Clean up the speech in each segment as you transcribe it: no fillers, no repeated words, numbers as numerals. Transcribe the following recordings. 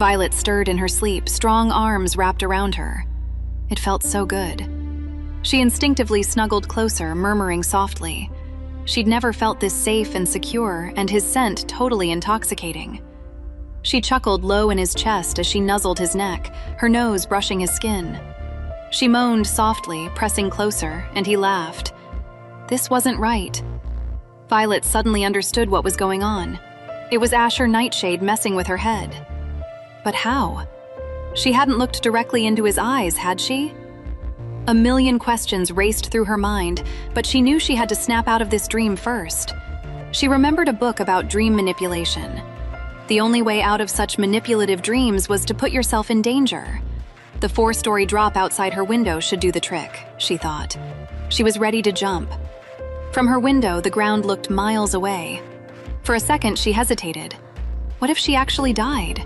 Violet stirred in her sleep, strong arms wrapped around her. It felt so good. She instinctively snuggled closer, murmuring softly. She'd never felt this safe and secure, and his scent totally intoxicating. She chuckled low in his chest as she nuzzled his neck, her nose brushing his skin. She moaned softly, pressing closer, and he laughed. This wasn't right. Violet suddenly understood what was going on. It was Asher Nightshade messing with her head. But how? She hadn't looked directly into his eyes, had she? A million questions raced through her mind, but she knew she had to snap out of this dream first. She remembered a book about dream manipulation. The only way out of such manipulative dreams was to put yourself in danger. The 4-story drop outside her window should do the trick, she thought. She was ready to jump. From her window, the ground looked miles away. For a second, she hesitated. What if she actually died?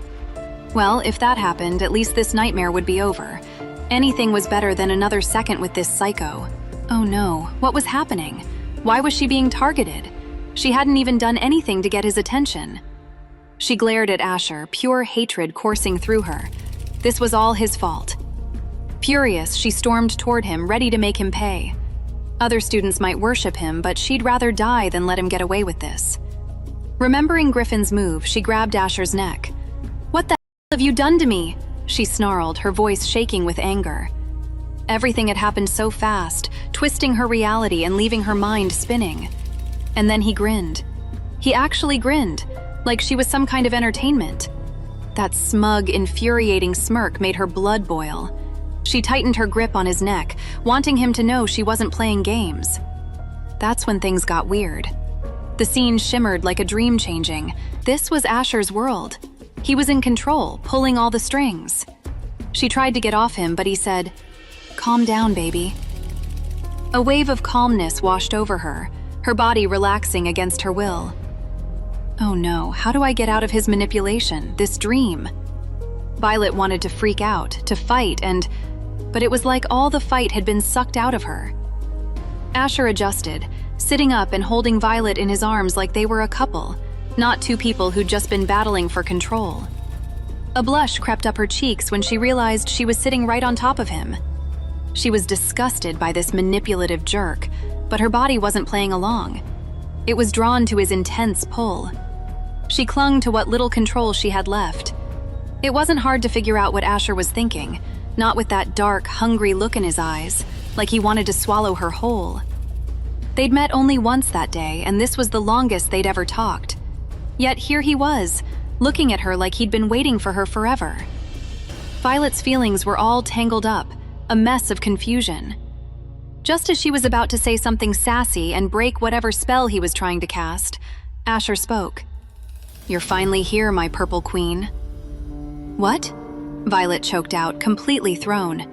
Well, if that happened, at least this nightmare would be over. Anything was better than another second with this psycho. Oh no, what was happening? Why was she being targeted? She hadn't even done anything to get his attention. She glared at Asher, pure hatred coursing through her. This was all his fault. Furious, she stormed toward him, ready to make him pay. Other students might worship him, but she'd rather die than let him get away with this. Remembering Griffin's move, she grabbed Asher's neck. "What the hell have you done to me?" she snarled, her voice shaking with anger. Everything had happened so fast, twisting her reality and leaving her mind spinning. And then he grinned. He actually grinned, like she was some kind of entertainment. That smug, infuriating smirk made her blood boil. She tightened her grip on his neck, wanting him to know she wasn't playing games. That's when things got weird. The scene shimmered like a dream changing. This was Asher's world. He was in control, pulling all the strings. She tried to get off him, but he said, "Calm down, baby." A wave of calmness washed over her, her body relaxing against her will. Oh no, how do I get out of his manipulation, this dream? Violet wanted to freak out, to fight, but it was like all the fight had been sucked out of her. Asher adjusted, sitting up and holding Violet in his arms like they were a couple, not two people who'd just been battling for control. A blush crept up her cheeks when she realized she was sitting right on top of him. She was disgusted by this manipulative jerk, but her body wasn't playing along. It was drawn to his intense pull. She clung to what little control she had left. It wasn't hard to figure out what Asher was thinking, not with that dark, hungry look in his eyes, like he wanted to swallow her whole. They'd met only once that day, and this was the longest they'd ever talked. Yet here he was, looking at her like he'd been waiting for her forever. Violet's feelings were all tangled up, a mess of confusion. Just as she was about to say something sassy and break whatever spell he was trying to cast, Asher spoke. "You're finally here, my purple queen." "What?" Violet choked out, completely thrown.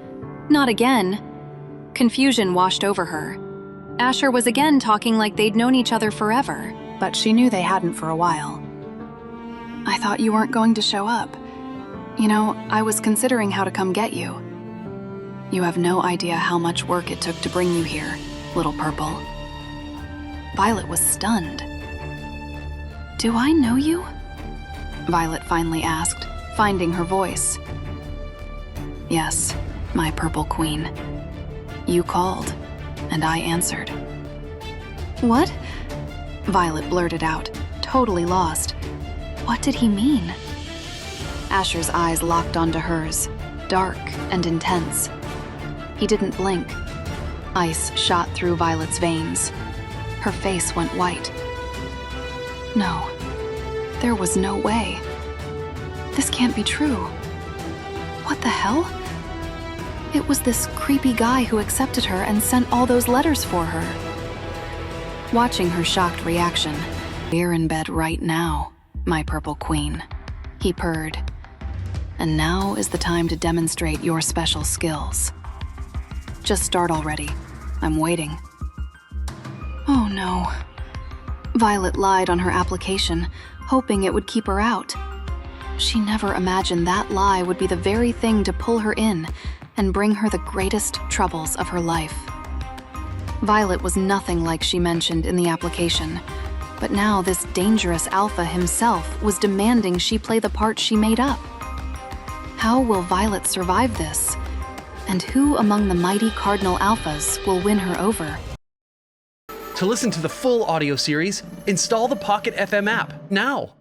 "Not again." Confusion washed over her. Asher was again talking like they'd known each other forever, but she knew they hadn't for a while. "I thought you weren't going to show up. You know, I was considering how to come get you. You have no idea how much work it took to bring you here, little purple." Violet was stunned. "Do I know you?" Violet finally asked, finding her voice. "Yes, my purple queen. You called, and I answered." "What?" Violet blurted out, totally lost. What did he mean? Asher's eyes locked onto hers, dark and intense. He didn't blink. Ice shot through Violet's veins. Her face went white. No, there was no way. This can't be true. What the hell? It was this creepy guy who accepted her and sent all those letters for her. Watching her shocked reaction, "We're in bed right now, my purple queen," he purred. "And now is the time to demonstrate your special skills. Just start already. I'm waiting." Oh no. Violet lied on her application, hoping it would keep her out. She never imagined that lie would be the very thing to pull her in and bring her the greatest troubles of her life. Violet was nothing like she mentioned in the application, but now this dangerous alpha himself was demanding she play the part she made up. How will Violet survive this? And who among the mighty Cardinal Alphas will win her over? To listen to the full audio series, install the Pocket FM app now.